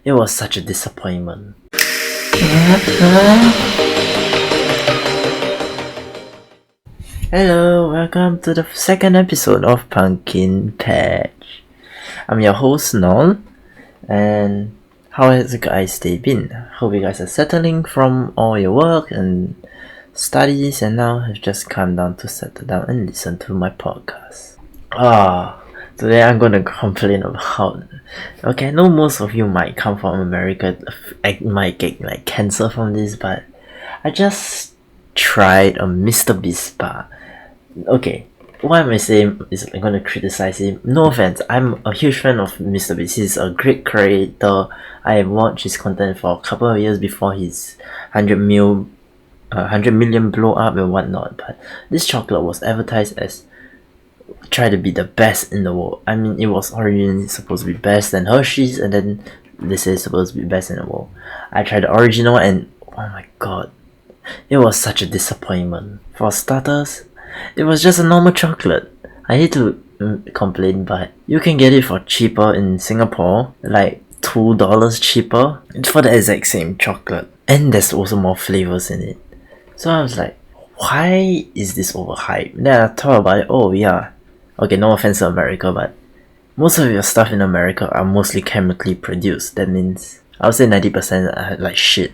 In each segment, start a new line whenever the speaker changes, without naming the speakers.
It was such a disappointment. Hello, welcome to the second episode of Pumpkin Patch. I'm your host Noel, and how has you guys day been? Hope you guys are settling from all your work and studies and now have just come down to settle down and listen to my podcast. Today I'm gonna complain about. Okay, I know most of you might come from America, might get like cancer from this, but I just tried a Mr. Beast bar. Okay, what am I saying is I'm gonna criticize him. No offense, I'm a huge fan of Mr. Beast. He's a great creator. I have watched his content for a couple of years before his 100 million blow up and whatnot. But this chocolate was advertised as try to be the best in the world. I mean, it was originally supposed to be best than Hershey's, and then this is supposed to be best in the world. I tried the original, and oh my god, it was such a disappointment. For starters, it was just a normal chocolate. I hate to complain, but you can get it for cheaper in Singapore, like $2 cheaper for the exact same chocolate, and there's also more flavors in it. So I was like, why is this overhyped? Then I thought about it. Oh yeah, okay, no offense to America, but most of your stuff in America are mostly chemically produced. That means I would say 90% are like shit.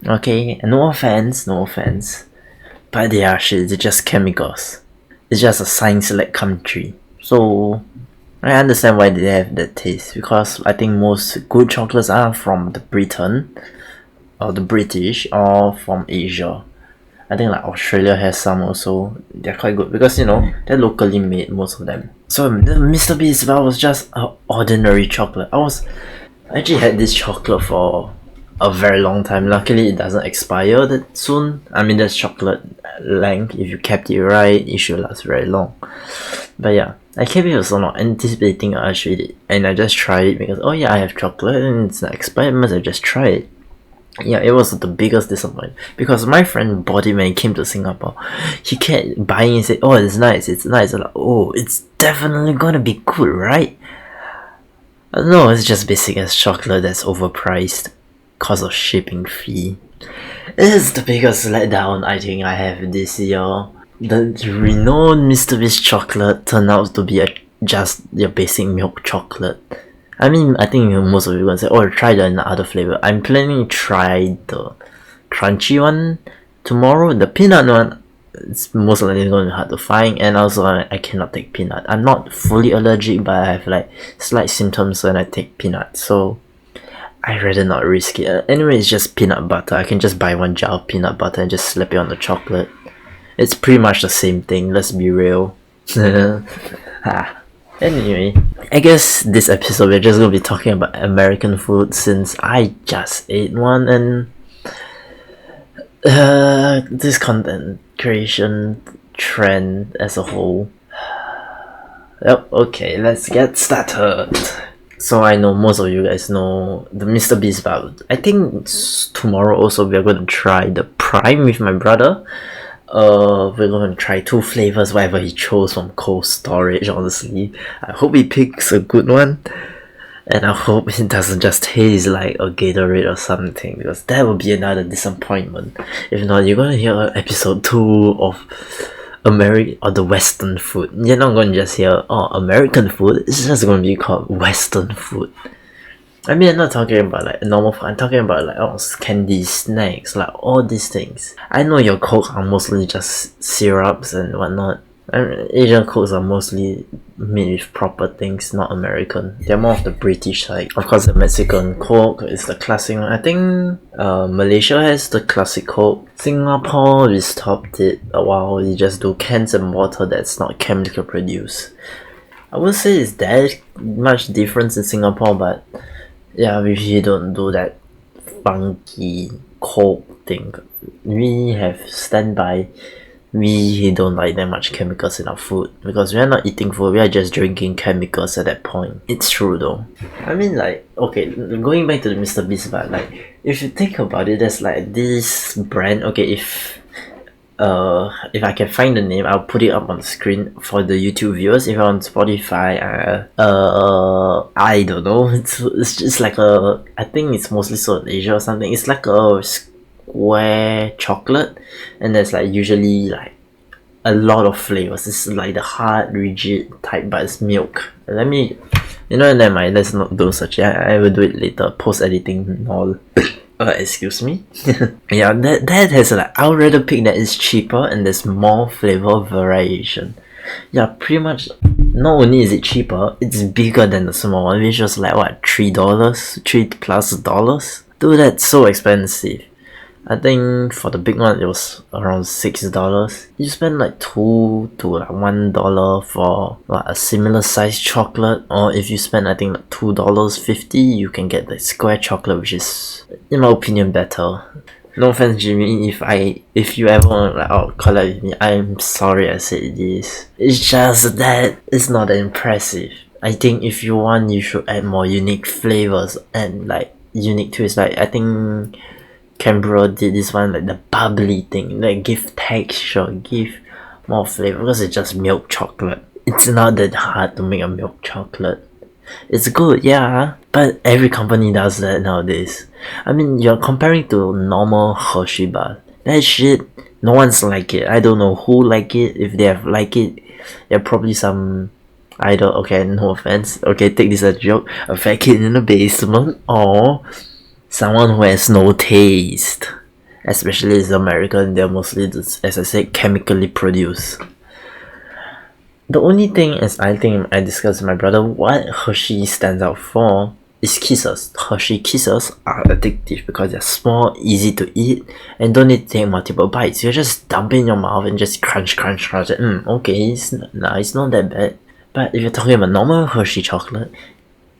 Okay, no offense, but they are shit. They're just chemicals. It's just a science-led country. So I understand why they have that taste, because I think most good chocolates are from the Britain or the British or from Asia. I think like Australia has some also. They're quite good because they're locally made, most of them. So the Mr. Beast bar was just an ordinary chocolate. I actually had this chocolate for a very long time. Luckily it doesn't expire that soon. I mean, that's chocolate length. If you kept it right, it should last very long. But yeah, I kept it also not anticipating I should eat it, and I just tried it because I have chocolate and it's not expired, I must have just tried it. Yeah, it was the biggest disappointment because my friend bought it when he came to Singapore. He kept buying and said, "Oh, it's nice." I'm like, "Oh, it's definitely gonna be good, right?" No, it's just basic as chocolate that's overpriced because of shipping fee. It is the biggest letdown I think I have this year. The renowned Mr. Beast chocolate turned out to be just your basic milk chocolate. I mean, I think most of you are gonna say, "Oh, try the other flavor." I'm planning to try the crunchy one tomorrow. The peanut one, it's most likely going to be hard to find, and also I cannot take peanut. I'm not fully allergic, but I have like slight symptoms when I take peanut, so I'd rather not risk it. Anyway, it's just peanut butter. I can just buy one jar of peanut butter and just slap it on the chocolate. It's pretty much the same thing, let's be real. Anyway, I guess this episode we're just gonna be talking about American food since I just ate one, and this content creation trend as a whole. Yep, okay, let's get started. So I know most of you guys know the Mr. Beast bar. I think tomorrow also we're going to try the Prime with my brother. We're going to try 2 flavors, whatever he chose from Cold Storage, honestly. I hope he picks a good one. And I hope it doesn't just taste like a Gatorade or something, because that would be another disappointment. If not, you're going to hear episode 2 of the Western food. You're not going to just hear, American food. It's just going to be called Western food. I mean, I'm not talking about like normal food. I'm talking about like candy, snacks, like all these things. I know your Coke are mostly just syrups and whatnot. Asian Cokes are mostly made with proper things, not American. They're more of the British side. Of course, the Mexican Coke is the classic one. I think Malaysia has the classic Coke. Singapore, we stopped it a while. We just do cans and water that's not chemical produced. I would say it's that much difference in Singapore, but yeah, we don't do that funky Coke thing. We have standby. We don't like that much chemicals in our food because we are not eating food, we are just drinking chemicals at that point. It's true though. I mean, like, okay, going back to the Mr. Beast bar, like, if you think about it, there's like this brand, okay, if if I can find the name, I'll put it up on the screen for the YouTube viewers. If you're on Spotify, I don't know. It's just like I think it's mostly sold in Asia or something. It's like a square chocolate, and there's like usually like a lot of flavors. It's like the hard, rigid type, but it's milk. Let me, never mind. Let's not do such. I will do it later. Post editing and all. Excuse me. Yeah, that has like, I would rather pick that it's cheaper and there's more flavor variation. Yeah, pretty much. Not only is it cheaper, it's bigger than the small one, which was like what, $3, $3+ Dude, that's so expensive. I think for the big one it was around $6. You spend like $2 to like $1 for a similar size chocolate, or if you spend I think like $2.50, you can get the square chocolate, which is in my opinion better. No offense, Jimmy, if you ever want to like collab with me, I'm sorry I said this. It's just that it's not that impressive. I think if you want, you should add more unique flavors and like unique twists. Like I think Canberra did this one, like the bubbly thing, like give texture, give more flavor, because it's just milk chocolate. It's not that hard to make a milk chocolate. It's good, yeah, but every company does that nowadays. I mean, you're comparing to normal Hershey bar. That shit, no one's like it. I don't know who like it. If they have like it, they're probably some either, okay, no offense, okay, take this as a joke, a fat kid in the basement, or someone who has no taste. Especially as American, they're mostly, as I said, chemically produced. The only thing is, I think I discussed with my brother, what Hershey stands out for is Kisses. Hershey Kisses are addictive because they're small, easy to eat, and don't need to take multiple bites. You just dump it in your mouth and just crunch. Okay, it's not that bad. But if you're talking about normal Hershey chocolate,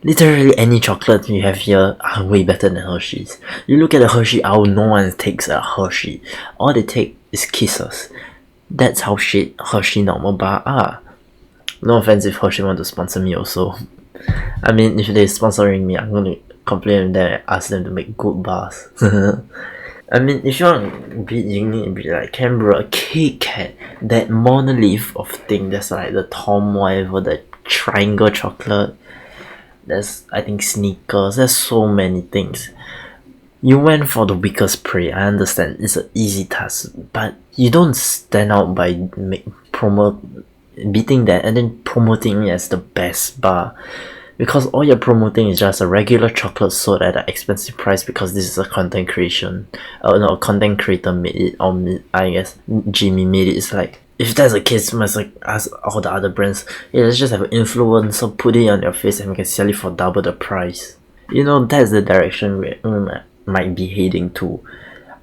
literally any chocolate you have here are way better than Hershey's. You look at a Hershey owl, no one takes a Hershey. All they take is Kisses. That's how shit Hershey normal bar are. No offense if Hershey want to sponsor me also. I mean, if they're sponsoring me, I'm gonna complain with them and ask them to make good bars. I mean, if you want to be unique, be like Canberra, Kit Kat, that monolith of thing, that's like the Tom whatever, the triangle chocolate. There's, I think, sneakers. There's so many things. You went for the weakest prey. I understand it's an easy task, but you don't stand out by beating that and then promoting it as the best bar, because all you're promoting is just a regular chocolate sold at an expensive price because this is a content creation. A content creator made it, or I guess Jimmy made it. It's like, if that's the case, you must like ask all the other brands, yeah, let's just have an influencer put it on your face and we can sell it for double the price. That's the direction we might be heading to.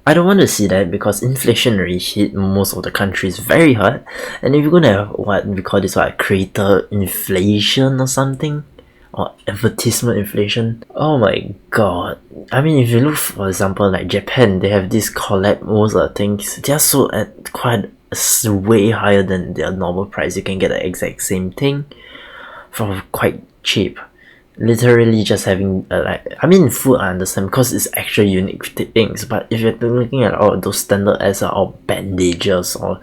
I don't want to see that because inflation already hit most of the countries very hard, and if you're gonna have what we call this, what, creator inflation or something, or advertisement inflation, oh my god. I mean, if you look, for example, like Japan, they have this collab, most of the things, they're sold at quite way higher than their normal price. You can get the exact same thing for quite cheap. Literally just having I mean, food I understand because it's actually unique things, but if you're looking at all those standard as or bandages or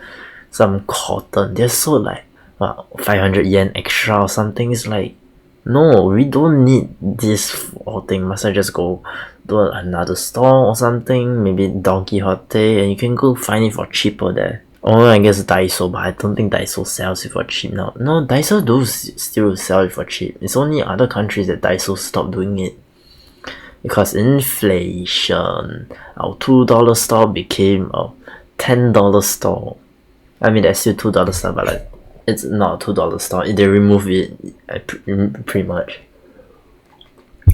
some cotton, they're so like 500 yen extra or something. It's like, no, we don't need this whole thing. Must I just go to another store or something, maybe Don Quixote, and you can go find it for cheaper there. Or I guess Daiso, but I don't think Daiso sells it for cheap now. No, Daiso do still sell it for cheap. It's only other countries that Daiso stopped doing it. Because inflation, our $2 store became a $10 store. I mean, that's still $2 store, but like, it's not a $2 store. They remove it pretty much.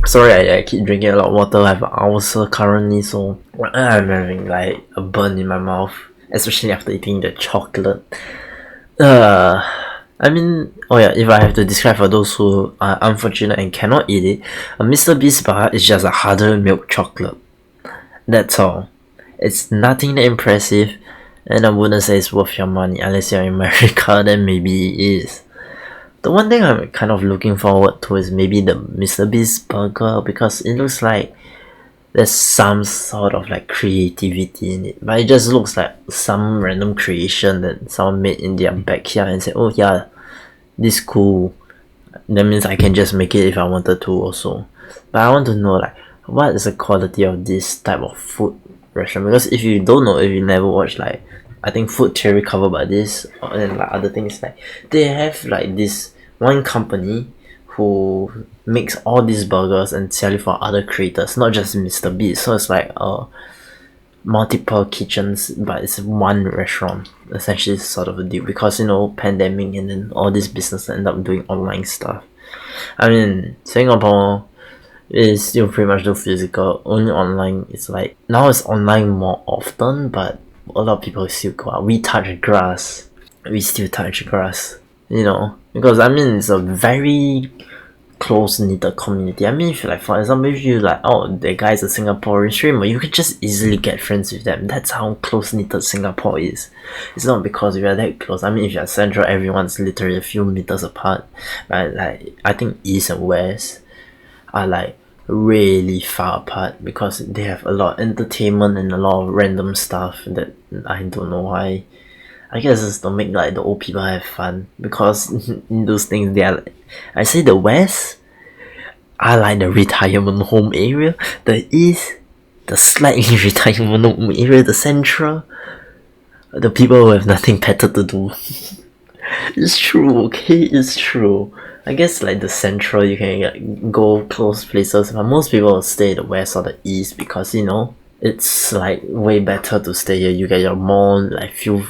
Sorry, I keep drinking a lot of water. I have an ulcer currently, so I'm having like a burn in my mouth, especially after eating the chocolate. I mean, oh yeah, if I have to describe for those who are unfortunate and cannot eat it, a Mr. Beast bar is just a harder milk chocolate. That's all. It's nothing that impressive, and I wouldn't say it's worth your money unless you're in America, then maybe it is. The one thing I'm kind of looking forward to is maybe the Mr. Beast burger, because it looks like there's some sort of like creativity in it, but it just looks like some random creation that someone made in their backyard and said, oh yeah, this cool, that means I can just make it if I wanted to also. But I want to know like what is the quality of this type of food restaurant, because if you don't know, if you never watched like I think Food Theory covered by this and like other things, like they have like this one company who makes all these burgers and sell it for other creators, not just Mr. Beast. So it's like multiple kitchens, but it's one restaurant. Essentially, sort of a deal, because pandemic and then all these businesses end up doing online stuff. I mean, Singapore is still pretty much the physical. Only online. It's like now it's online more often, but a lot of people still go out. We touch grass. We still touch grass. Because I mean it's a very close-knit community. I mean, if you like, for example, if you like, oh, the guy's a Singaporean streamer, you can just easily get friends with them. That's how close-knit Singapore is. It's not because we are that close. I mean, if you're central, everyone's literally a few meters apart. But like, I think east and west are like really far apart because they have a lot of entertainment and a lot of random stuff that I don't know why. I guess it's to make like the old people have fun, because in those things they are. I say the west, I like the retirement home area. The east, the slightly retirement home area. The central, the people who have nothing better to do. It's true, okay, it's true. I guess like the central, you can like, go close places, but most people will stay the west or the east because it's like way better to stay here. You get your mall, like you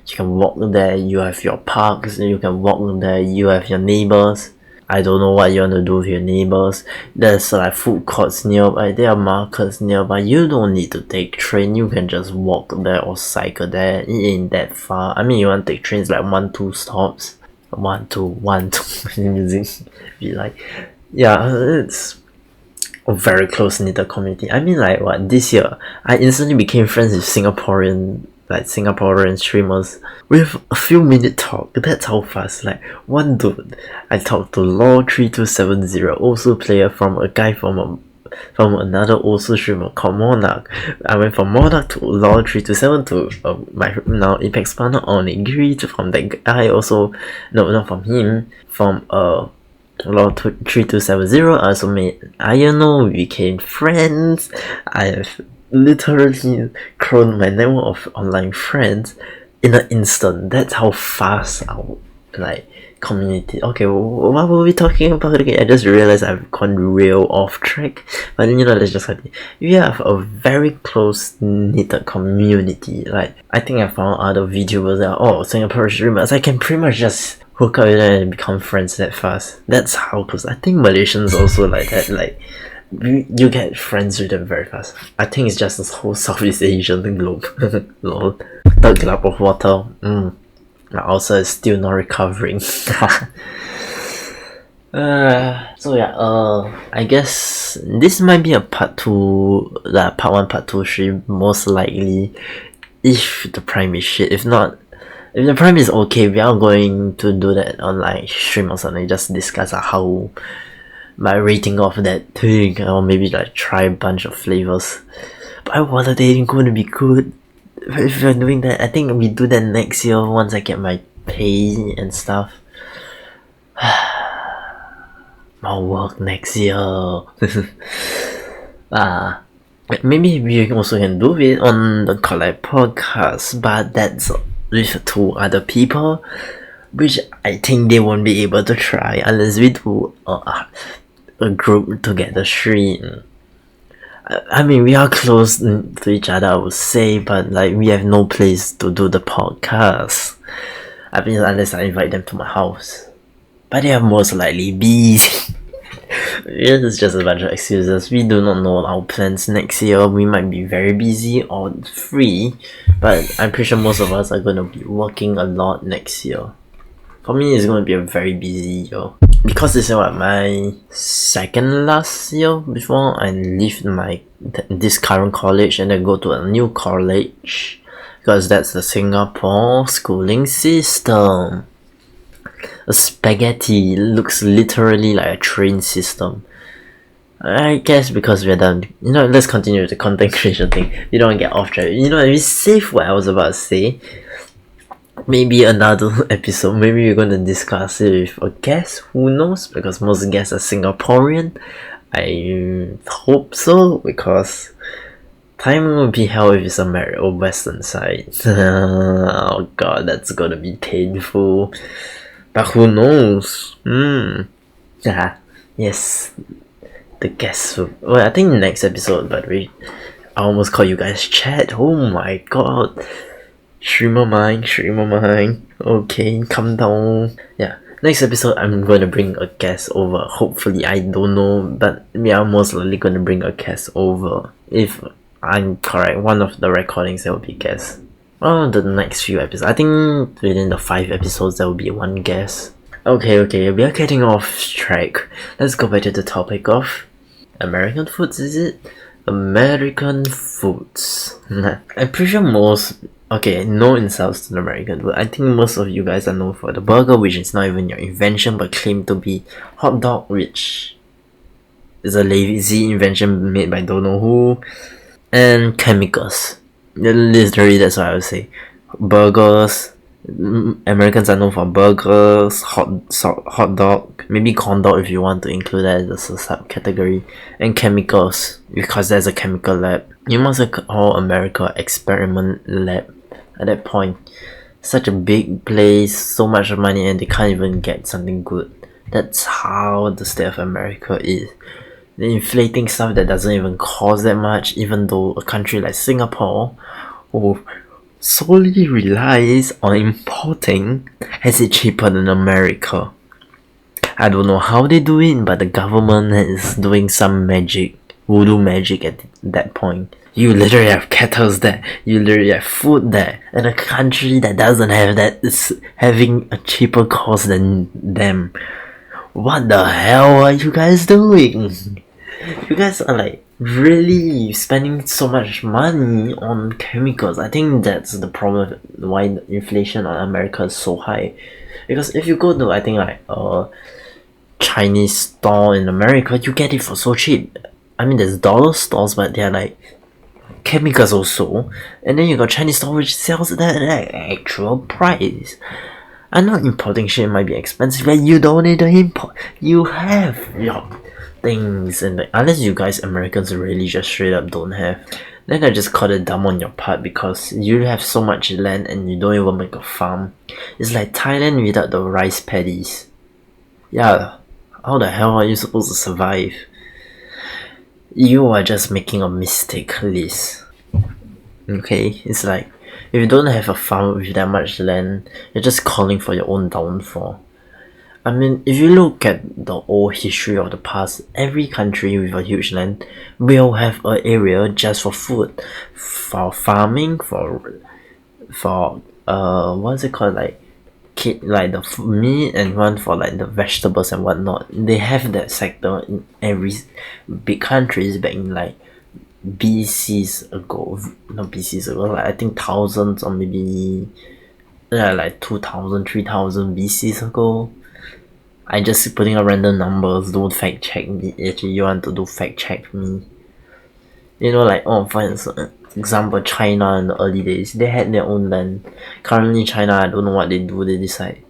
can walk there, you have your parks, you can walk there, you have your neighbors. I don't know what you want to do with your neighbors. There's like food courts nearby, there are markets nearby. You don't need to take train, you can just walk there or cycle there. It ain't that far. I mean, you want to take trains like 1-2 stops. 1-2 music be like, yeah, it's a very close-knit community. I mean, like what, this year I instantly became friends with Singaporean streamers with a few minute talk. That's how fast. Like one dude I talked to, Law3270, also player from a guy from another also streamer called Monarch. I went from Monarch to Law327 to my now Apex partner Onigiri, to from that guy also, no, not from him, from Law3270. I also made Ayano, we became friends. I have literally grown my network of online friends in an instant. That's how fast our like community. Okay, what were we talking about again? I just realized I've gone real off track, but let's just continue. We have a very close knit community. Like I think I found other VTubers that are Singapore streamers. I can pretty much just hook up with them and become friends that fast. That's how close. I think Malaysians also like that. Like you get friends with them very fast. I think it's just this whole Southeast Asian globe. Lol. Third glass of water. My ulcer is still not recovering. So yeah, I guess this might be a part 2, part 1, part 2 stream, most likely, if the Prime is shit. If not, if the Prime is okay, we are going to do that on like stream or something, just discuss how my rating of that thing, or maybe like try a bunch of flavors. But whether they ain't gonna be good. If we're doing that, I think we do that next year once I get my pay and stuff. More work next year. Maybe we also can do it on the Collab podcast, but that's with 2 other people, which I think they won't be able to try unless we do a group together stream. I mean, we are close to each other, I would say, but like we have no place to do the podcast. I mean, unless I invite them to my house, but they are most likely busy. It's just a bunch of excuses. We do not know our plans next year. We might be very busy or free, but I'm pretty sure most of us are gonna be working a lot next year. For me, it's gonna be a very busy year, because this is my second last year before I leave this current college and then go to a new college, because that's the Singapore schooling system. A spaghetti looks literally like a train system. I guess because we're done. Let's continue with the content creation thing. You don't get off track. We save what I was about to say. Maybe another episode. Maybe we're gonna discuss it with a guest. Who knows? Because most guests are Singaporean. I hope so, because time will be hell if it's a Western side. Oh god, that's gonna be painful. But who knows? Yeah. Yes. The guests. Well, I think next episode, but I almost call you guys chat. Oh my god. Streamer mind. Okay, calm down. Yeah. Next episode, I'm going to bring a guest over. Hopefully, I don't know, but we are most likely going to bring a guest over. If I'm correct, one of the recordings there will be guest. Oh, the next few episodes. I think within the 5 episodes, there will be one guest. Okay, we are getting off track. Let's go back to the topic of American foods, is it? American foods. I'm pretty sure no insults to the American food. I think most of you guys are known for the burger, which is not even your invention but claimed to be hot dog, which is a lazy invention made by don't know who, and chemicals. Literally, that's what I would say. Burgers. Americans are known for burgers, hot dog, maybe corn dog if you want to include that as a subcategory, and chemicals, because there's a chemical lab. You must call America experiment lab at that point. Such a big place, so much money, and they can't even get something good. That's how the state of America is. They're inflating stuff that doesn't even cost that much, even though a country like Singapore, who solely relies on importing, has it cheaper than America. I don't know how they do it, but the government is doing some voodoo magic at that point. You literally have cattle there, you literally have food there, and a country that doesn't have that is having a cheaper cost than them. What the hell are you guys doing? You guys are like really spending so much money on chemicals. I think that's the problem why the inflation on America is so high. Because if you go to, I think, like a Chinese store in America, you get it for so cheap. I mean, there's dollar stores, but they're like chemicals also, and then you got Chinese store which sells that at actual price. I know importing shit might be expensive, but you don't need to import. You have your things, and unless you guys Americans really just straight up don't have, then I just call it dumb on your part, because you have so much land and you don't even make a farm. It's like Thailand without the rice paddies. Yeah, how the hell are you supposed to survive? You are just making a mistake, Liz. Okay, it's like, if you don't have a farm with that much land, you're just calling for your own downfall. I mean, if you look at the old history of the past, every country with a huge land will have an area just for food, for farming, for what's it called, like the meat, and one for like the vegetables and whatnot. They have that sector in every big countries back in like BCs ago, like I think thousands, or maybe like 2000, 3000 BCs ago. I just putting a random numbers, don't fact check me. Actually, you want to do fact check me. Like, for example, China in the early days, they had their own land. Currently, China, I don't know what they do. They decide,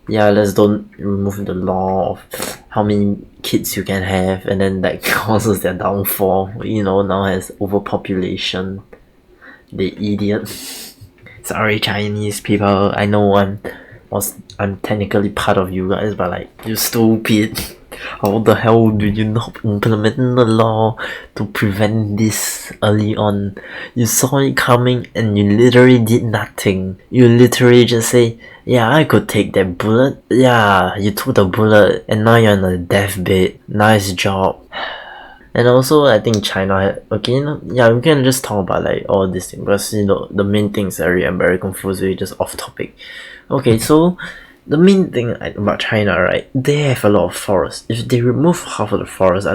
let's don't remove the law of how many kids you can have, and then that causes their downfall. Now has overpopulation. The idiot. Sorry, Chinese people. I know I'm technically part of you guys, but like, you stupid. How the hell do you not implement the law to prevent this early on? You saw it coming and you literally did nothing. You literally just say, I could take that bullet. Yeah, you took the bullet and now you're on a deathbed. Nice job. And also, I think China, again, we can just talk about like all these things, because the main thing is very American food, so just off topic. Okay, so the main thing about China, right? They have a lot of forests. If they remove half of the forest,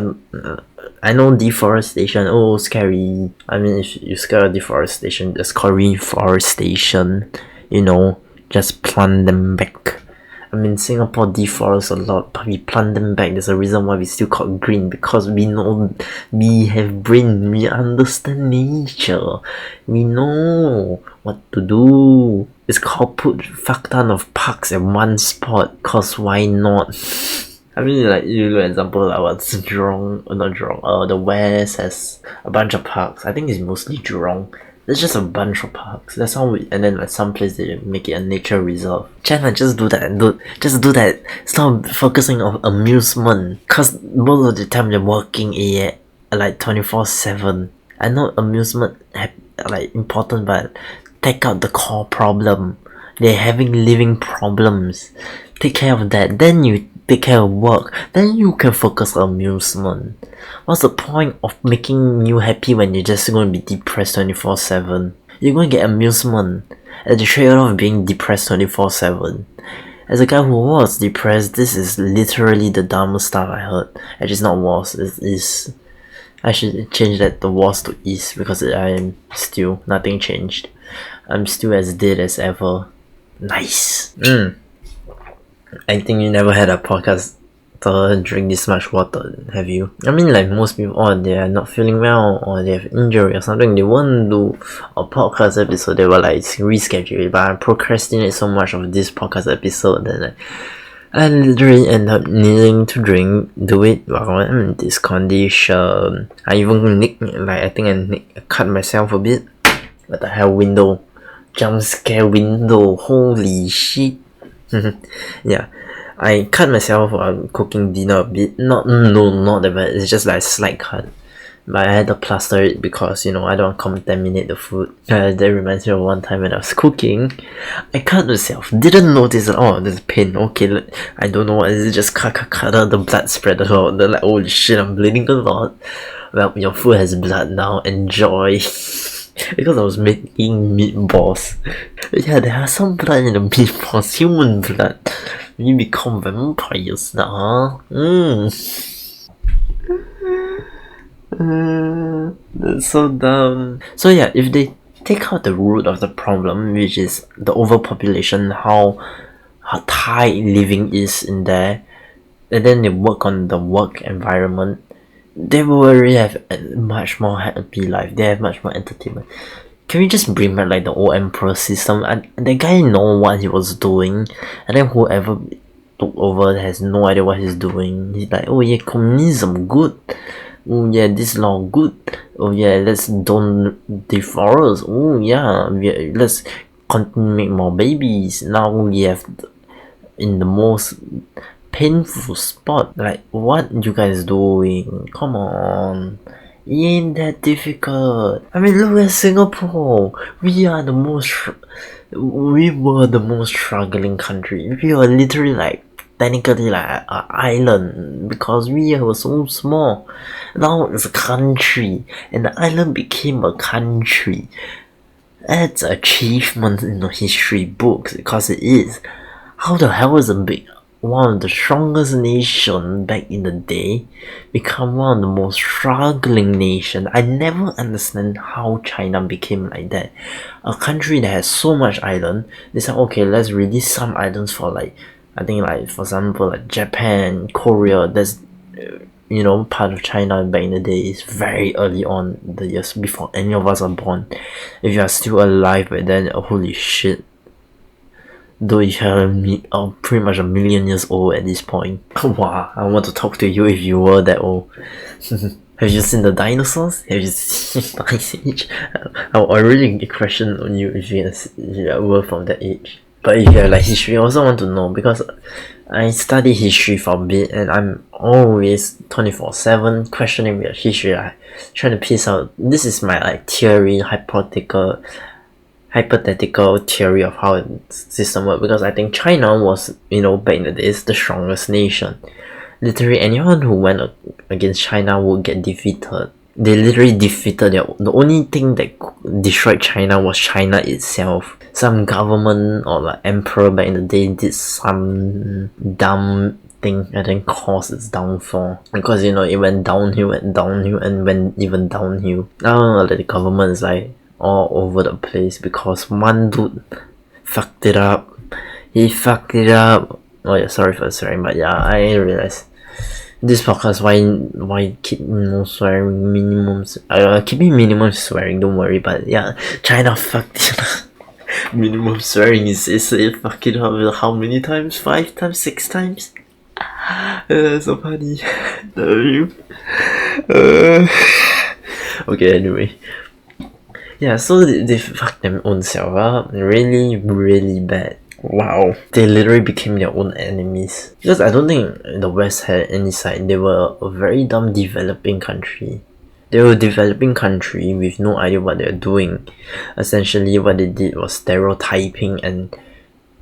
I know deforestation. Oh, scary. I mean, if you scare deforestation, just call reforestation. Just plant them back. I mean, Singapore deforests a lot, but we plant them back. There's a reason why we still call green, because we know, we have brain, we understand nature, we know what to do. It's called put fuck ton of parks in one spot, cause why not? I mean, like, you look at example like what's Jurong, not Jurong, the West has a bunch of parks. I think it's mostly Jurong. There's just a bunch of parks. That's how we, and then like some place they make it a nature reserve. China, just do that, just do that. Stop focusing on amusement. Cause most of the time they're working like 24/7. I know amusement like important, but take out the core problem. They're having living problems. Take care of that. Then you take care of work. Then you can focus on amusement. What's the point of making you happy when you're just going to be depressed 24/7? You're going to get amusement at the trade-off of being depressed 24/7. As a guy who was depressed, this is literally the dumbest stuff I heard. Actually, it's not was, it is. I should change that to was to is, because I am still, nothing changed. I'm still as dead as ever. Nice. I think you never had a podcast to drink this much water, have you? I mean, like most people, they are not feeling well, or they have injury or something, they won't do a podcast episode, they will like reschedule it, but I procrastinate so much of this podcast episode that I literally end up needing to do it while I'm in this condition. I even I cut myself a bit. What the hell, window? Jump scare window, holy shit. Yeah, I cut myself while cooking dinner a bit. Not that bad, it's just like a slight cut. But I had to plaster it because, I don't want to contaminate the food. That reminds me of one time when I was cooking. I cut myself, didn't notice at all, there's pain. Okay, I don't know what is it, just cut out, the blood spread a lot. They're like, holy shit, I'm bleeding a lot. Well, your food has blood now, enjoy. Because I was making meatballs. Yeah, there are some blood in the meatballs, human blood. We become vampires now, That's so dumb. So yeah, if they take out the root of the problem, which is the overpopulation, how tight living is in there, and then they work on the work environment, they will really have a much more happy life. They have much more entertainment. Can we just bring back like the old emperor system? And the guy know what he was doing, and then whoever took over has no idea what he's doing. He's like, oh yeah, communism good. Oh yeah, this law good. Oh yeah, let's don't deforest. Oh yeah, let's continue make more babies. Now we have in the most painful spot. Like, what you guys doing? Come on, it ain't that difficult. I mean, look at Singapore. We were the most struggling country. We were literally like technically like an island because we were so small. Now it's a country, and the island became a country. That's an achievement in the history books, because it is. How the hell is one of the strongest nation back in the day become one of the most struggling nation? I never understand how China became like that. A country that has so much island, they said, okay, let's release some islands for like, I think like for example like Japan, Korea. That's part of China back in the day. Is very early on, the years before any of us are born. If you are still alive by then, holy shit. Though you are pretty much a million years old at this point. Wow, I want to talk to you if you were that old. Have you seen the dinosaurs? Have you seen Ice Age? I really question on you if you were from that age. But if you have like history, I also want to know, because I study history for a bit and I'm always 24/7 questioning your history, like trying to piece out. This is my like theory, hypothetical theory of how the system works, because I think China was, back in the days, the strongest nation. Literally anyone who went against China would get defeated. They literally defeated the only thing that destroyed China was China itself. Some government or like emperor back in the day did some dumb thing and then caused its downfall, because it went downhill and went even downhill. Now the government is like all over the place because one dude fucked it up. He fucked it up Oh yeah, sorry for swearing, but yeah, I realized this podcast why keep no swearing minimum. Keeping minimum swearing. Don't worry, but yeah, China fucked. Minimum swearing is fucking how many times? 5 times, 6 times? So funny. Okay, anyway. Yeah, so they fucked them own self up really, really bad. Wow. They literally became their own enemies. Because I don't think the West had any side. They were a very dumb developing country. They were a developing country with no idea what they're doing. Essentially what they did was stereotyping and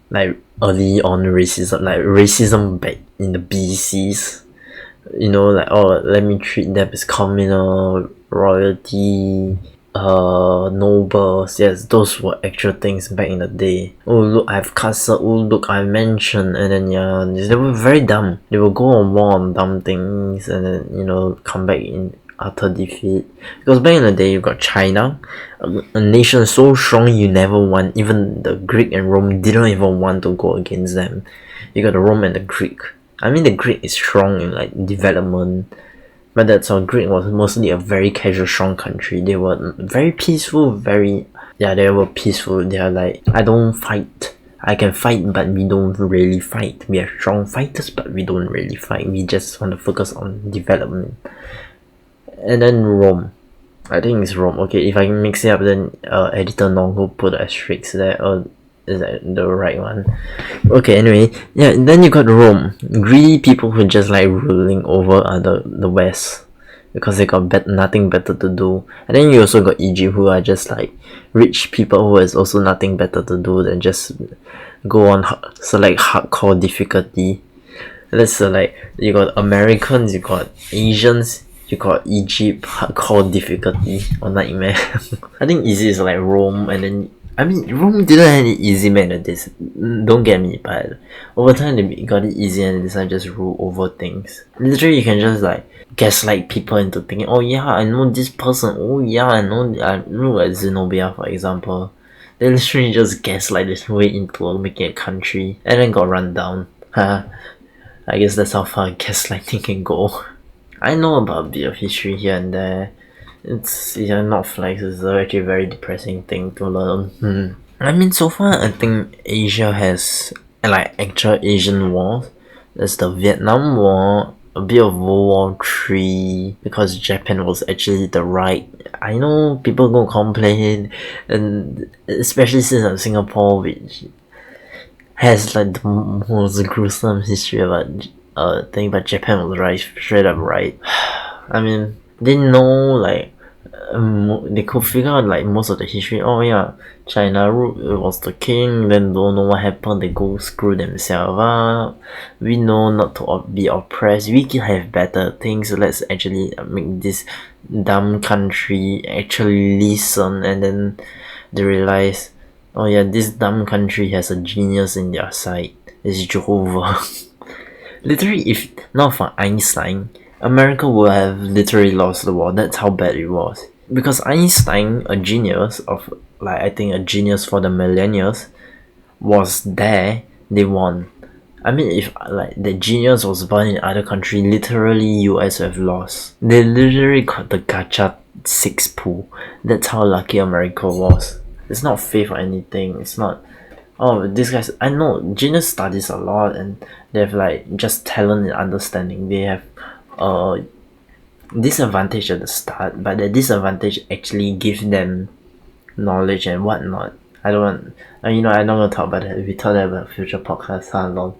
like early on racism back in the BCs. You know, like, oh, let me treat them as communal, royalty, nobles. Yes, those were actual things back in the day. Oh look, I've castle. Oh look, I mentioned. And then yeah, they were very dumb. They will go on war on dumb things and then, you know, come back in utter defeat. Because back in the day you got China, a nation so strong you never want. Even the Greek and Rome didn't even want to go against them. You got the Rome and the Greek. I mean, the Greek is strong in like development, but that's all. Greek was mostly a very casual, strong country. They were very peaceful, they were peaceful. They are like, I don't fight. I can fight, but we don't really fight. We are strong fighters, but we don't really fight. We just want to focus on development. And then Rome. I think it's Rome. Okay, if I mix it up, then editor Nongo put asterisks there. Is that the right one? Okay, anyway, yeah, then you got Rome. Greedy people who just like ruling over the West because they got nothing better to do. And then you also got Egypt, who are just like rich people who has also nothing better to do than just go on select hardcore difficulty. Let's select, you got Americans, you got Asians, you got Egypt, hardcore difficulty or nightmare. I think easy is like Rome, and then I mean, Rome didn't have any easy this. Don't get me, but over time they got it easy and they decided to just rule over things. Literally, you can just like gaslight people into thinking, oh yeah, I know this person. Oh yeah, I know at Zenobia, for example. They literally just gaslight this way into making a country and then got run down. I guess that's how far gaslighting can go. I know about a bit of history here and there. It's not flex. It's actually a very depressing thing to learn. I mean, so far I think Asia has like actual Asian wars. There's the Vietnam War, a bit of World War III, because Japan was actually the right. I know people gonna complain, and especially since I'm Singapore, which has like the most gruesome history about thing, but Japan was right, straight up right. I mean, they know like they could figure out like most of the history. Oh yeah, China was the king, then don't know what happened, they go screw themselves up. We know not to be oppressed, we can have better things, so let's actually make this dumb country actually listen. And then they realize, oh yeah, this dumb country has a genius in their side. It's Jehovah. Literally, if not for Einstein, America would have literally lost the war. That's how bad it was. Because Einstein, a genius of like, I think a genius for the millennials, was there, they won. I mean, if like the genius was born in other country, literally US have lost. They literally got the gacha 6 pull. That's how lucky America was. It's not faith or anything. It's not, oh, these guys, I know genius studies a lot and they have like just talent and understanding. They have disadvantage at the start, but the disadvantage actually gives them knowledge and whatnot. I don't want, I'm not gonna talk about that. We talk about future podcasts, how long.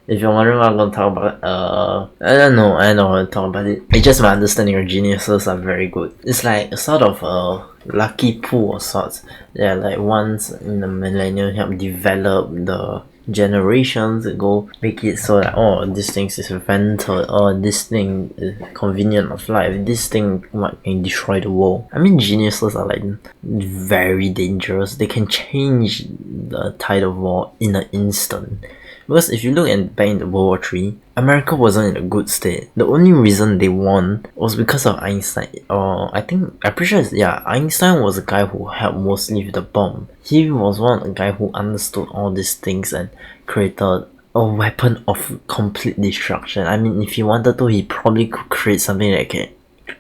If you're wondering what I'm gonna talk about, I don't know how to talk about it. It's just my understanding of geniuses are very good. It's like a sort of a lucky pool of sorts. Yeah, like once in the millennium help develop the generations ago, make it so that, oh, this thing is invented, or this thing is convenient of life, this thing can destroy the world. I mean, geniuses are like very dangerous. They can change the tide of war in an instant. Because if you look at back in the World War III, America wasn't in a good state. The only reason they won was because of Einstein. I'm pretty sure Einstein was the guy who helped mostly with the bomb. He was one of the guy who understood all these things and created a weapon of complete destruction. I mean, if he wanted to, he probably could create something that can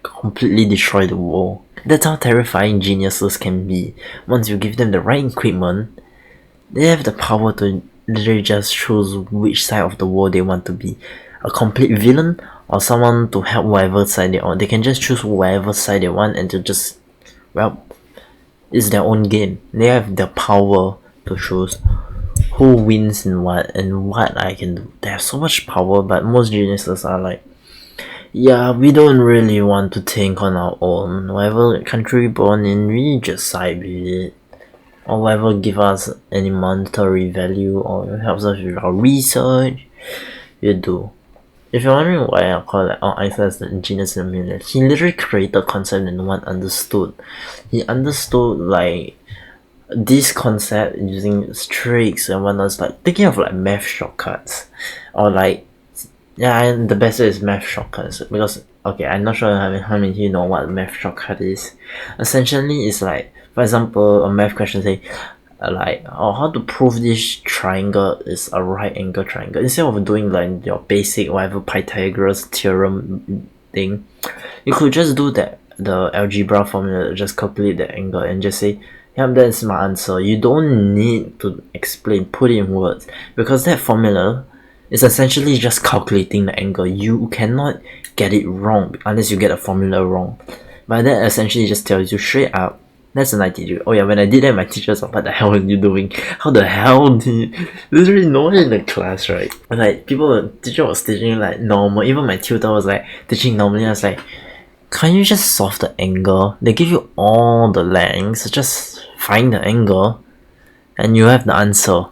completely destroy the world. That's how terrifying geniuses can be. Once you give them the right equipment, they have the power to literally just choose which side of the world they want to be. A complete villain or someone to help whatever side they want. They can just choose whatever side they want and to just, well, it's their own game. They have the power to choose who wins and what I can do. They have so much power, but most geniuses are like, yeah, we don't really want to think on our own. Whatever country we're born in, we just side with it. Or whatever give us any monetary value or helps us with our research, you do. If you're wondering why I call it Einstein as the genius in a million, he literally created a concept that no one understood. He understood like this concept using tricks and whatnot, like thinking of like math shortcuts. Or like, yeah, and the best way is math shortcuts because, okay, I'm not sure how many of you know what math shortcut is. Essentially, it's like, for example, a math question say, like, oh, how to prove this triangle is a right angle triangle. Instead of doing like your basic whatever Pythagoras theorem thing, you could just do that, the algebra formula, just calculate the angle and just say, yep, that's my answer. You don't need to explain, put it in words, because that formula is essentially just calculating the angle. You cannot get it wrong unless you get a formula wrong. But that essentially just tells you straight up, that's a 90 degree. Oh yeah, when I did that, my teacher was like, what the hell are you doing? How the hell did you... There's really no one in the class, right? Like, teacher was teaching like normal. Even my tutor was like teaching normally. I was like, can't you just solve the angle? They give you all the lengths, just find the angle and you have the answer.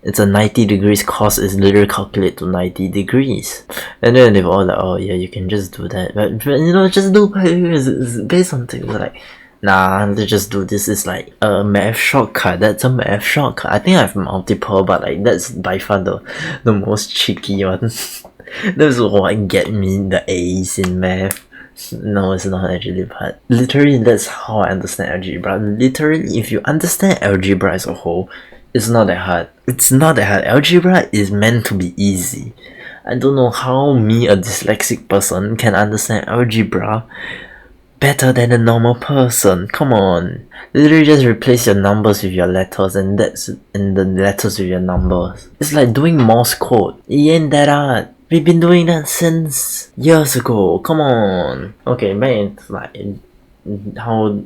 It's a 90 degrees cos is literally calculate to 90 degrees. And then they were all like, oh yeah, you can just do that. But you know, just do it's based on things like, nah, let's just do this. Is like a math shortcut. That's a math shortcut. I think I have multiple, but like that's by far the most tricky one. That's what get me the A's in math. No, it's not actually, but literally that's how I understand algebra. Literally, if you understand algebra as a whole, it's not that hard. It's not that hard. Algebra is meant to be easy. I don't know how me, a dyslexic person, can understand algebra better than a normal person. Come on. Literally just replace your numbers with your letters and the letters with your numbers. It's like doing Morse code. It ain't that hard. We've been doing that since years ago. Come on. Okay, back into like how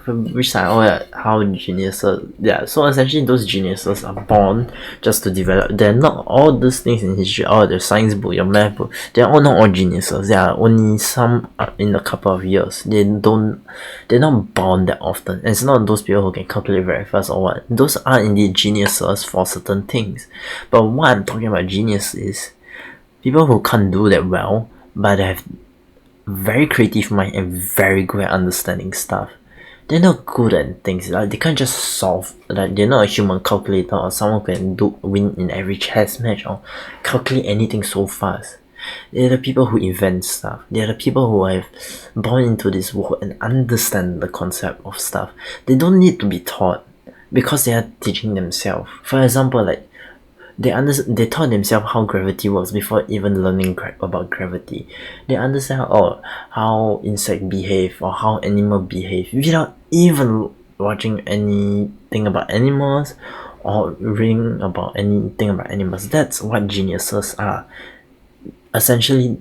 which side? Oh yeah, how geniuses. Yeah, so essentially those geniuses are born just to develop. They're not all these things in history. Oh, the science book, your math book. They're all not all geniuses. There are only some in a couple of years. They're not born that often. And it's not those people who can calculate very fast or what. Those are indeed geniuses for certain things. But what I'm talking about genius is people who can't do that well, but they have very creative mind and very good at understanding stuff. They're not good at things. Like they can't just solve. Like they're not a human calculator or someone who can win in every chess match or calculate anything so fast. They're the people who invent stuff. They're the people who have born into this world and understand the concept of stuff. They don't need to be taught because they are teaching themselves. For example, like they taught themselves how gravity works before even learning about gravity. They understand how insects behave or how animals behave without even watching anything about animals or reading about anything about animals. That's what geniuses are. Essentially,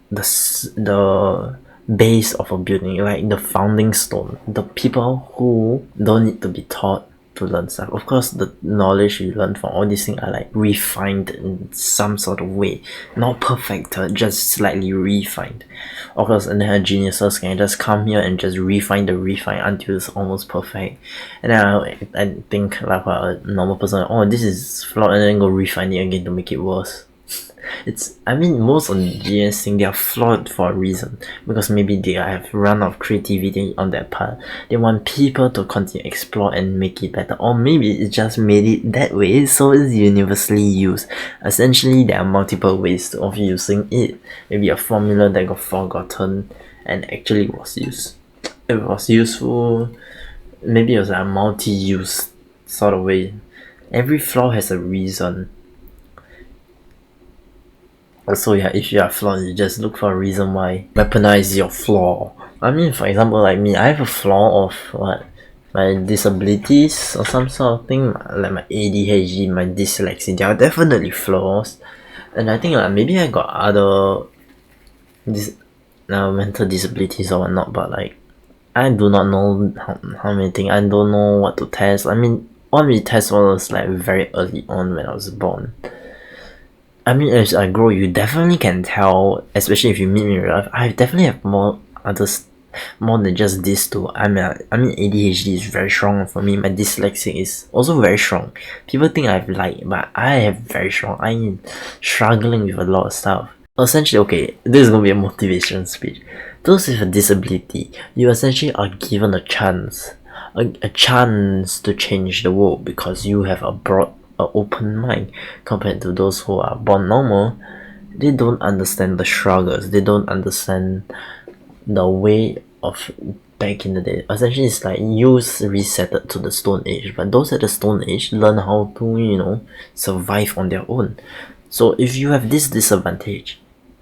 the base of a building, like the founding stone. The people who don't need to be taught to learn stuff. Of course, the knowledge you learn from all these things are like refined in some sort of way, not perfected, just slightly refined. Of course, and then geniuses can just come here and just refine until it's almost perfect. And then I think like a normal person, oh, this is flawed, and then go refine it again to make it worse. Most of the genius thing, they are flawed for a reason, because maybe they have run out of creativity on their part. They want people to continue explore and make it better, or maybe it just made it that way so it's universally used. Essentially, there are multiple ways of using it. Maybe a formula that got forgotten and actually was used. It was useful. Maybe it was a multi-use sort of way. Every flaw has a reason. Also, yeah, if you are flawed, you just look for a reason why weaponize your flaw. I mean, for example, like me, I have a flaw of what, my disabilities or some sort of thing, like my ADHD, my dyslexia. They are definitely flaws, and I think maybe I got other mental disabilities or whatnot, but like I do not know how many things. I don't know what to test. I mean, all we test was like very early on when I was born. I mean, as I grow, you definitely can tell, especially if you meet me in real life. I definitely have more than just these two. I mean, ADHD is very strong for me. My dyslexia is also very strong. People think I have light, but I have very strong. I'm struggling with a lot of stuff. Essentially, okay, this is gonna be a motivation speech. Those with a disability, you essentially are given a chance, a chance to change the world because you have a broad, open mind compared to those who are born normal. They don't understand the struggles. They don't understand the way of back in the day. Essentially, it's like you resetted to the Stone Age, but those at the Stone Age learn how to, survive on their own. So if you have this disadvantage,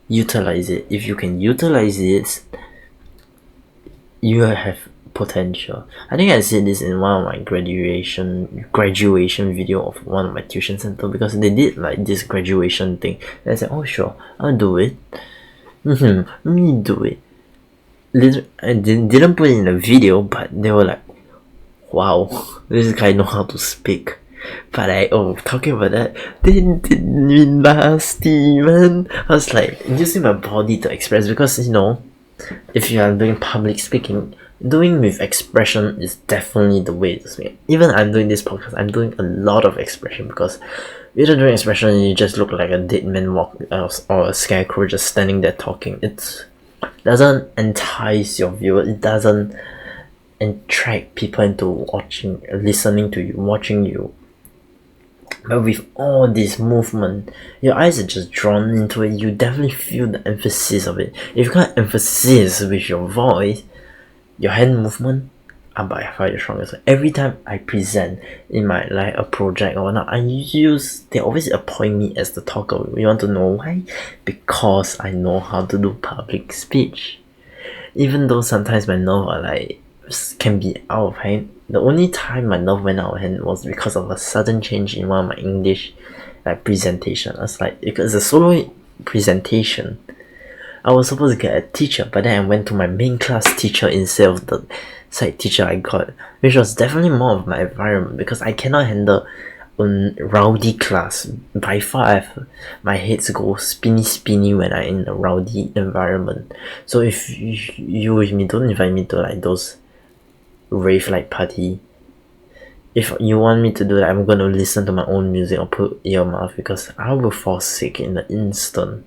utilize it. If you can utilize it, you have potential. I think I said this in one of my graduation video of one of my tuition center, because they did like this graduation thing. And I said, oh sure, I'll do it. Me do it. I didn't put it in the video, but they were like, wow, this guy know how to speak. But talking about that, they did me nasty, man. I was like using my body to express, because if you are doing public speaking, doing with expression is definitely the way to speak. Even I'm doing this podcast, I'm doing a lot of expression, because either doing expression you just look like a dead man or a scarecrow just standing there talking. It doesn't entice your viewer. It doesn't attract people into listening to you, watching you. But with all this movement, your eyes are just drawn into it. You definitely feel the emphasis of it. If you got emphasis with your voice, your hand movement are by far the strongest. Every time I present in my a project or whatnot, they always appoint me as the talker. You want to know why? Because I know how to do public speech. Even though sometimes my nerves are can be out of hand. The only time my nerve went out of hand was because of a sudden change in one of my English presentation. It's because it's a solo presentation. I was supposed to get a teacher, but then I went to my main class teacher instead of the side teacher I got, which was definitely more of my environment, because I cannot handle rowdy class. By far, my heads go spinny when I'm in a rowdy environment. So if you with me, don't invite me to those rave party. If you want me to do that, I'm gonna listen to my own music or put earmuff, because I will fall sick in the instant.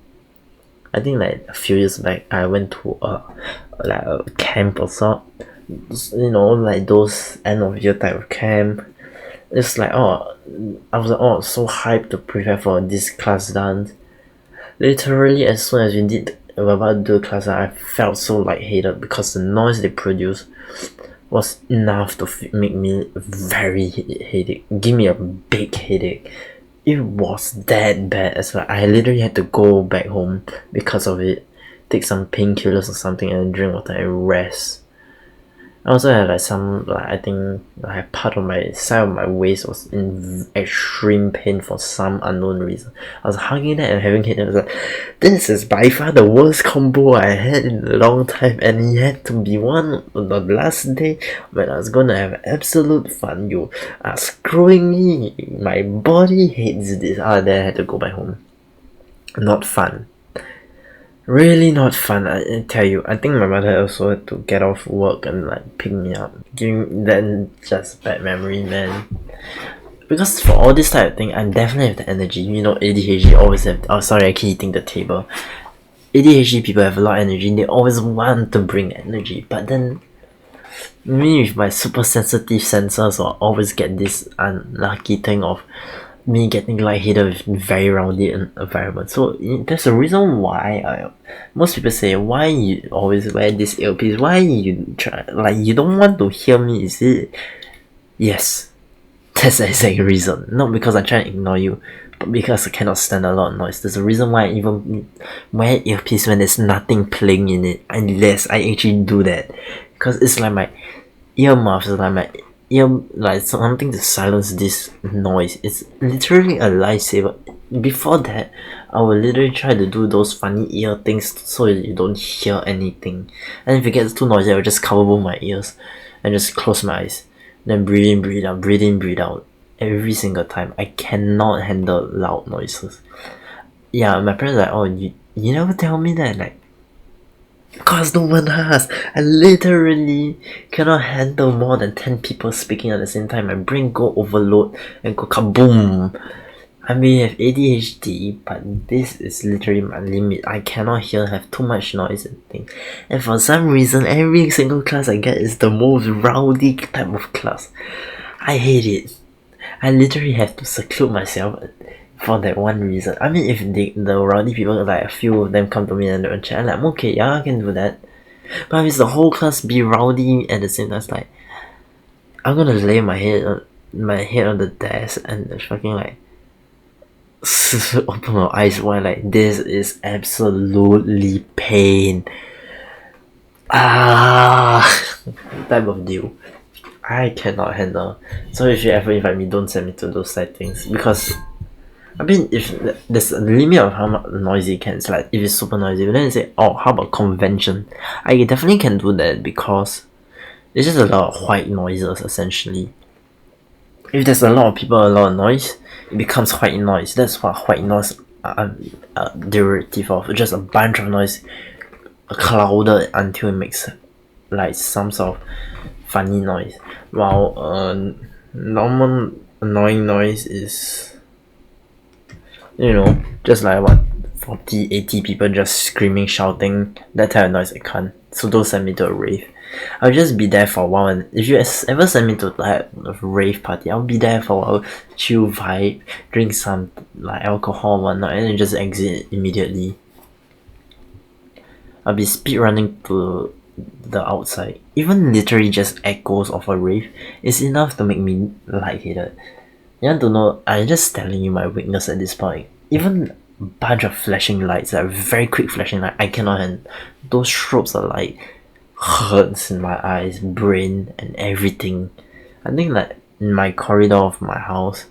I think a few years back, I went to a camp or so, those end of year type of camp. It's I was so hyped to prepare for this class dance. Literally, as soon as we were about to do class, I felt so lightheaded, because the noise they produced was enough to make me very headache. Give me a big headache. It was that bad as I literally had to go back home because of it, take some painkillers or something, and drink water and rest. I also had some I think part of my side of my waist was in extreme pain for some unknown reason. I was hugging that and having it. I was like, this is by far the worst combo I had in a long time, and it had to be one on the last day when I was gonna have absolute fun. You are screwing me. My body hates this. Then I had to go back home. Not fun. Really not fun, I tell you. I think my mother also had to get off work and pick me up. Then just bad memory, man. Because for all this type of thing, I definitely have the energy. ADHD always have. Oh, sorry, I keep hitting the table. ADHD people have a lot of energy. They always want to bring energy, but then me with my super sensitive sensors will always get this unlucky thing of me getting lightheaded with very rowdy environment. So there's a reason why most people say, why you always wear this earpiece? Why you try you don't want to hear me? Is it? Yes, that's the exact reason. Not because I'm trying to ignore you, because I cannot stand a lot of noise. There's a reason why I even wear earpiece when there's nothing playing in it, unless I actually do that, because it's like my earmuffs, like my ear, like something to silence this noise. It's literally a lifesaver. Before that, I will literally try to do those funny ear things so you don't hear anything. And if it gets too noisy, I will just cover both my ears and just close my eyes. Then breathe in, breathe out, breathe in, breathe out. Every single time. I cannot handle loud noises. Yeah, my parents are like, oh, you never tell me that. Like, cause no one has. I literally cannot handle more than 10 people speaking at the same time. My brain go overload and go kaboom. I may have ADHD, but this is literally my limit. I cannot have too much noise and things. And for some reason, every single class I get is the most rowdy type of class. I hate it. I literally have to seclude myself for that one reason. I mean, if the rowdy people, like a few of them come to me and they're chat, I'm like, okay, yeah, I can do that. But if the whole class be rowdy at the same time, it's like, I'm gonna lay my head on the desk and fucking like open my eyes wide, like this is absolutely pain. Type of deal. I cannot handle. So if you ever invite me, don't send me to those settings, because I mean, if there's a limit of how much noisy it can. It's like if it's super noisy, but then you say, oh, how about convention? I definitely can do that because it's just a lot of white noises essentially. If there's a lot of people, a lot of noise, it becomes white noise. That's what white noise are derivative of. Just a bunch of noise clouded until it makes like some sort of funny noise. While normal annoying noise is, you know, just like what 40, 80 people just screaming, shouting, that type of noise I can't. So don't send me to a rave. I'll just be there for a while, and if you ever send me to like a rave party, I'll be there for a while, chill vibe, drink some like alcohol and whatnot, and then just exit immediately. I'll be speed running to the outside. Even literally just echoes of a rave is enough to make me lightheaded. You want to know, I'm just telling you my weakness at this point. Even a bunch of flashing lights, like very quick flashing light, I cannot handle. Those strobes are like hurts in my eyes, brain and everything. I think like in my corridor of my house,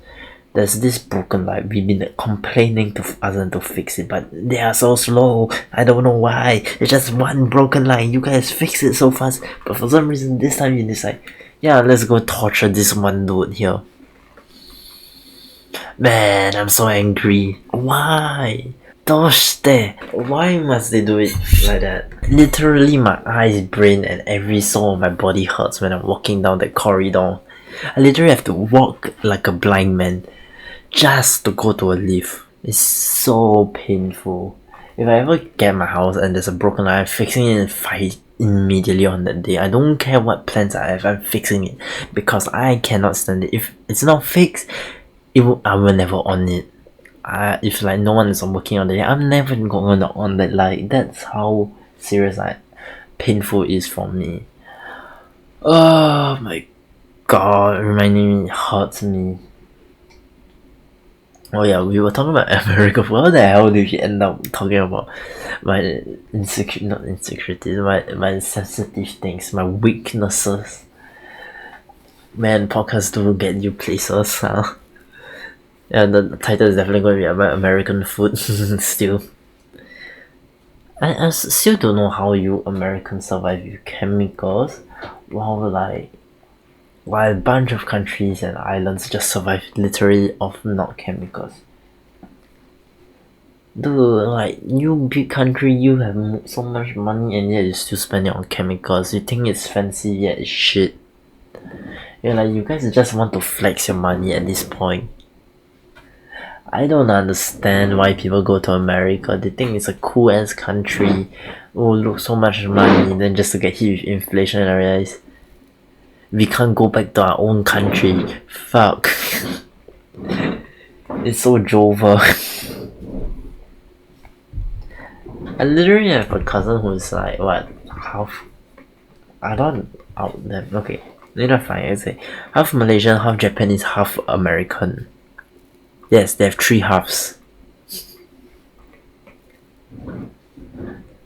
there's this broken light. We've been complaining to them to fix it, but they are so slow. I don't know why. It's just one broken light. You guys fix it so fast, but for some reason this time you decide, yeah, let's go torture this one dude here. Man, I'm so angry. Why? Why must they do it like that? Literally my eyes, brain and every soul of my body hurts when I'm walking down that corridor. I literally have to walk like a blind man just to go to a lift. It's so painful. If I ever get my house and there's a broken light, I'm fixing it in 5 immediately on that day. I don't care what plans I have, I'm fixing it because I cannot stand it. If it's not fixed, I will never on it. If like no one is working on it, I'm never going to on that light. That's how serious painful it is for me. Oh my god, reminding me hurts me. Oh yeah, we were talking about America. What the hell did we end up talking about? My not insecurities, my sensitive things, my weaknesses. Man, podcasts do get you places, huh? Yeah, the title is definitely going to be about American food still. I still don't know how you Americans survive with chemicals while a bunch of countries and islands just survive literally off not chemicals. Dude, like, you big country, you have so much money and yet you still spend it on chemicals. You think it's fancy, yet it's shit. You're like, you guys just want to flex your money at this point. I don't understand why people go to America. They think it's a cool ass country. Oh, look, so much money. Then just to get hit with inflation and realize we can't go back to our own country. Fuck. It's so Jova. I literally have a cousin who's like, what, half? I don't out them. Okay, later fine. I say half Malaysian, half Japanese, half American. Yes, they have 3 halves.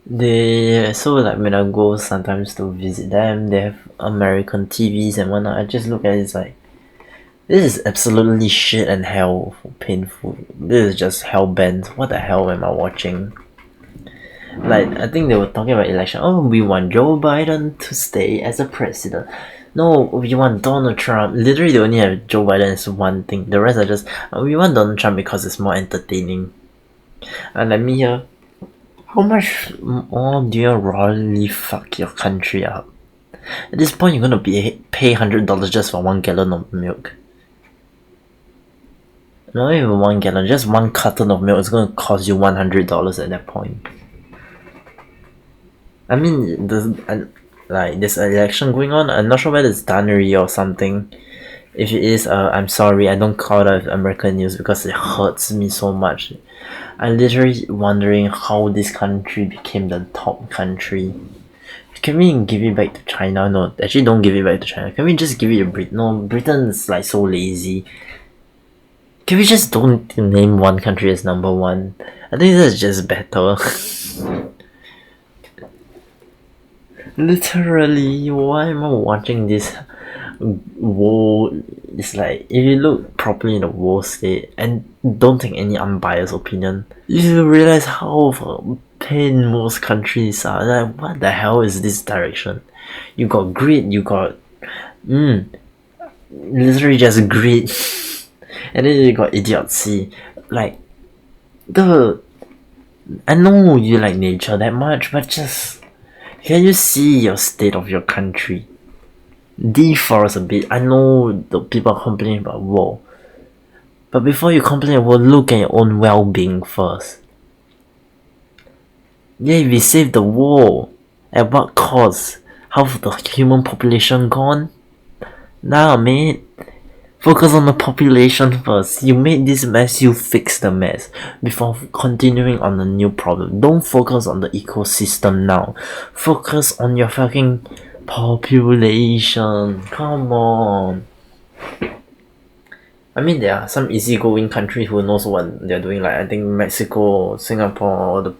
So like when I go sometimes to visit them, they have American TVs and whatnot. I just look at it, it's like, this is absolutely shit and hell painful. This is just hell bent. What the hell am I watching? Like, I think they were talking about election. Oh, we want Joe Biden to stay as a president. No, we want Donald Trump. Literally, they only have Joe Biden as one thing. The rest are just, we want Donald Trump because it's more entertaining. And let me hear, how much more do you really fuck your country up? At this point, you're gonna pay $100 just for 1 gallon of milk. Not even 1 gallon, just 1 carton of milk is gonna cost you $100 at that point. I mean, there's an election going on. I'm not sure whether it's done already or something. If it is, I'm sorry. I don't call it American news because it hurts me so much. I'm literally wondering how this country became the top country. Can we give it back to China? No, actually, don't give it back to China. Can we just give it to Britain? No, Britain is like so lazy. Can we just don't name one country as number one? I think that's just better. Literally, why am I watching this world? It's like, if you look properly in the world state and don't take any unbiased opinion, you realize how pain most countries are. Like, what the hell is this direction? You got greed, you got literally just greed, and then you got idiocy. Like, I know you like nature that much, but just, can you see your state of your country? Deforest a bit. I know the people are complaining about war, but before you complain about war, look at your own well-being first. Yeah, we saved the world. At what cost? Half the human population gone? Nah, mate. Focus on the population first. You made this mess, you fix the mess before continuing on the new problem. Don't focus on the ecosystem now. Focus on your fucking population. Come on. I mean, there are some easygoing countries who knows what they're doing. Like, I think Mexico, Singapore,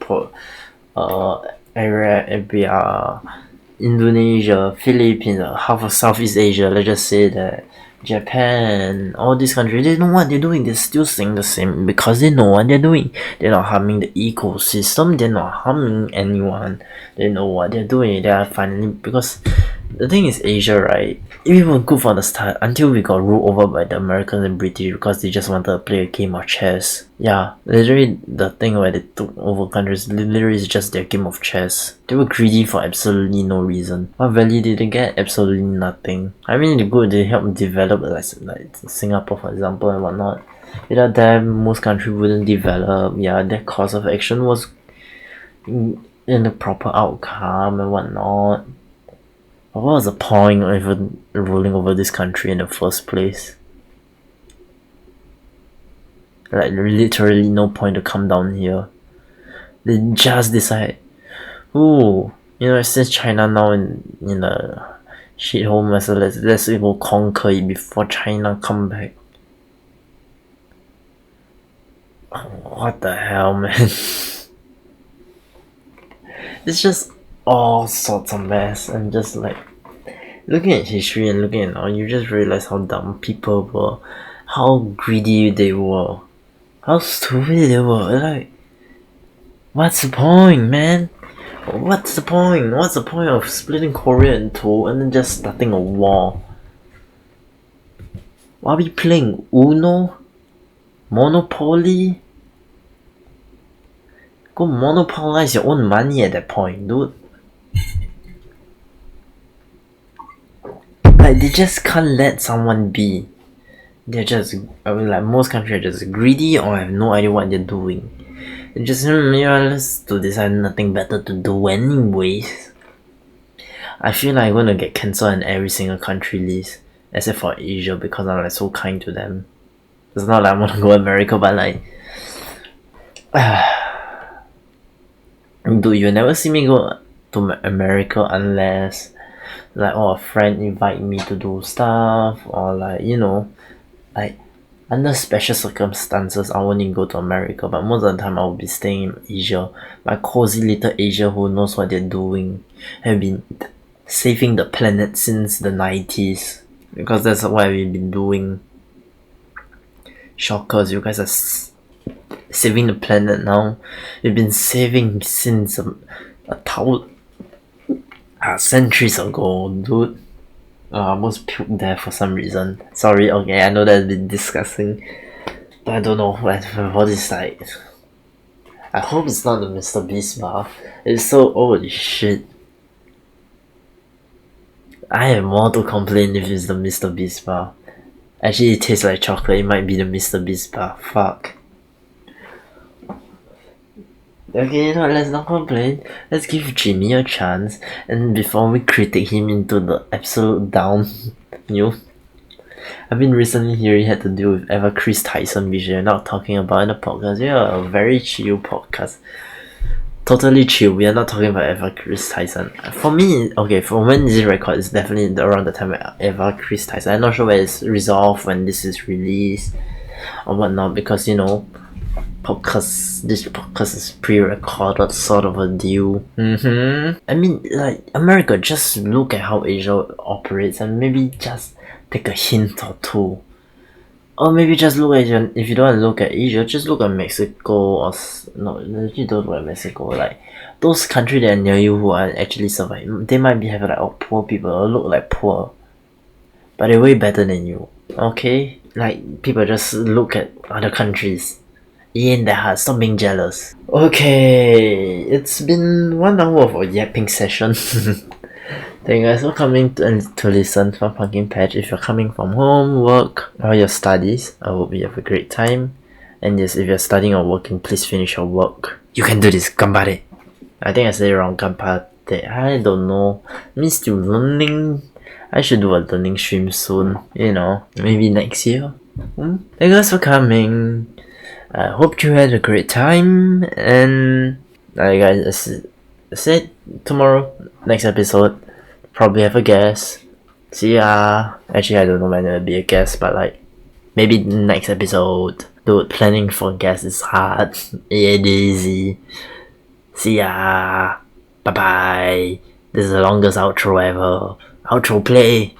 Arabia, Indonesia, Philippines, half of Southeast Asia. Let's just say that Japan, all these countries, they know what they're doing. They're still saying the same because they know what they're doing. They're not harming the ecosystem. They're not harming anyone. They know what they're doing. They are finally, because the thing is, Asia, right? We were good for the start until we got ruled over by the Americans and British because they just wanted to play a game of chess. Yeah, literally the thing where they took over countries literally is just their game of chess. They were greedy for absolutely no reason. What value did they get? Absolutely nothing. I mean, they're good. They helped develop like Singapore, for example, and whatnot. Without them, most countries wouldn't develop. Yeah, their course of action was in the proper outcome and whatnot. But what was the point of even ruling over this country in the first place? Like, literally no point to come down here. They just decide, ooh, since China now in a shithole mess, so let's go conquer it before China come back. What the hell, man? It's just all sorts of mess, and just like looking at history and looking at now, you just realize how dumb people were, how greedy they were, how stupid they were. Like, what's the point, man? What's the point? What's the point of splitting Korea in two and then just starting a war? Why are we playing Uno? Monopoly? Go monopolize your own money at that point, dude. Like, they just can't let someone be. They're just, like, most countries are just greedy or have no idea what they're doing. They just realize to decide nothing better to do anyways. I feel like I'm gonna get cancelled in every single country list, except for Asia, because I'm like so kind to them. It's not like I wanna go America, but like, dude, you never see me go to America unless like, a friend invite me to do stuff, or like, like, under special circumstances, I won't even go to America, but most of the time I will be staying in Asia. My cozy little Asia who knows what they're doing, have been saving the planet since the 90s, because that's what we've been doing. Shockers, you guys are saving the planet now. We've been saving since centuries ago, dude. I almost puked there for some reason. Sorry, okay, I know that's a bit disgusting. But I don't know what is like. I hope it's not the Mr. Beast bar. It's so old shit. I have more to complain if it's the Mr. Beast bar. Actually, it tastes like chocolate. It might be the Mr. Beast bar. Fuck. Okay, no, let's not complain. Let's give Jimmy a chance. And before we critique him into the absolute down, I've been recently hearing he had to deal with ever Chris Tyson, which we're not talking about in the podcast. We are a very chill podcast. Totally chill. We are not talking about ever Chris Tyson. For me, okay, for when this record, it's definitely around the time where ever Chris Tyson. I'm not sure where it's resolved when this is released or whatnot, because this podcast is pre-recorded sort of a deal. I mean, like, America, just look at how Asia operates and maybe just take a hint or two. Or maybe just look at if you don't want to look at Asia, just look at Mexico no, you don't look at Mexico. Like those countries that are near you who are actually surviving, they might be having like poor people or look like poor, but they're way better than you. Okay, like people just look at other countries. In their heart, stop being jealous. Okay, it's been 1 hour of a yapping session. Thank you guys for coming to listen to Pumpkin Patch. If you're coming from home, work, or your studies, I hope you have a great time. And yes, if you're studying or working, please finish your work. You can do this, ganbare. I think I said it wrong, ganbare. I don't know. I'm still learning. I should do a learning stream soon. Maybe next year. Thank you guys for coming. I hope you had a great time. And guys, I said tomorrow, next episode. Probably have a guest. See ya. Actually, I don't know when there'll be a guest, but like maybe next episode. Dude, planning for guests is hard. It ain't easy. See ya. Bye bye. This is the longest outro ever. Outro play.